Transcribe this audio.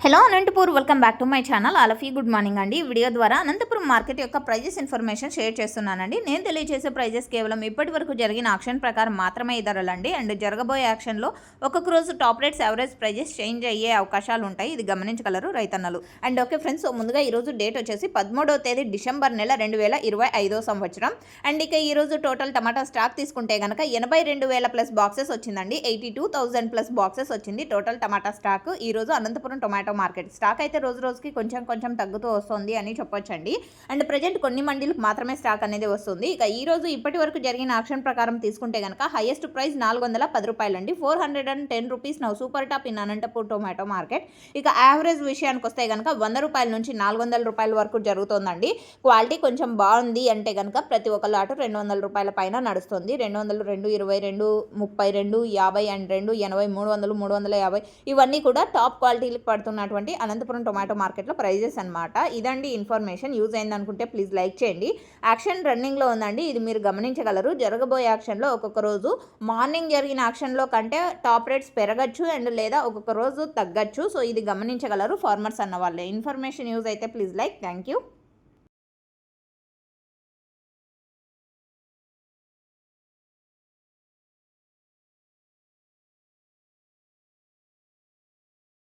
Hello Anantapur, welcome back to my channel. All of you good morning అండి. ఈ video ద్వారా Anantapuram market యొక్క prices information share చేస్తున్నానండి. నేను తెలియజేసే ప్రైజెస్ కేవలం ఇప్పటి వరకు జరిగిన యాక్షన్ ప్రకారం మాత్రమే ఈ ధరలండి. అండ్ జరగబోయే యాక్షన్లో ఒక్కొక్క రోజు top rates average prices change అయ్యే అవకాశాలు ఉంటాయి. ఇది గమనించగలరు రైతన్నలు. అండ్ ఓకే ఫ్రెండ్స్, ముందుగా ఈరోజు డేట్ వచ్చేసి 13వ తేదీ డిసెంబర్ నెల 2025 సంవత్సరం. అండ్ ఇక ఈరోజు టోటల్ టమాటా స్టాక్ తీసుకుంటే కనుక 82,000 ప్లస్ బాక్సెస్ వచ్చిందండి. 82,000 ప్లస్ బాక్సెస్ వచ్చింది టోటల్ టమాటా స్టాక్ ఈరోజు అనంతపురం టొమాటో మార్కెట్. స్టాక్ అయితే రోజు రోజుకి కొంచెం తగ్గుతూ వస్తుంది అని చెప్పొచ్చండి. అండ్ ప్రజెంట్ కొన్ని మండీలకు మాత్రమే స్టాక్ అనేది వస్తుంది. ఇక ఈ రోజు ఇప్పటి వరకు జరిగిన ఆక్షన్ ప్రకారం తీసుకుంటే కనుక హైయెస్ట్ ప్రైస్ 410 రూపాయలండి. 410 rupees now super top in Anantapur tomato market. ఇక యావరేజ్ విషయానికి వస్తే కనుక 100 రూపాయల నుంచి 400 రూపాయల వరకు జరుగుతుందండి. క్వాలిటీ కొంచెం బాగుంది అంటే కనుక ప్రతి ఒక్క లాటు 200 రూపాయల పైన నడుస్తుంది. 200, 220, 232, 50 అండ్ 280, 300, 350 ఇవన్నీ కూడా టాప్ క్వాలిటీలకు పడుతున్నాయి అనంతపురం టొమాటో మార్కెట్లో ప్రైజెస్ అనమాట. ఇదండి ఇన్ఫర్మేషన్. యూజ్ అయింది అనుకుంటే ప్లీజ్ లైక్ చేయండి. యాక్షన్ రన్నింగ్లో ఉందండి, ఇది మీరు గమనించగలరు. జరగబోయే యాక్షన్లో ఒక్కొక్క రోజు మార్నింగ్ జరిగిన యాక్షన్లో కంటే టాప్ రేట్స్ పెరగచ్చు అండ్ లేదా ఒక్కొక్క రోజు తగ్గచ్చు. సో ఇది గమనించగలరు ఫార్మర్స్ అన్న వాళ్ళే. ఇన్ఫర్మేషన్ యూజ్ అయితే ప్లీజ్ లైక్. Thank you.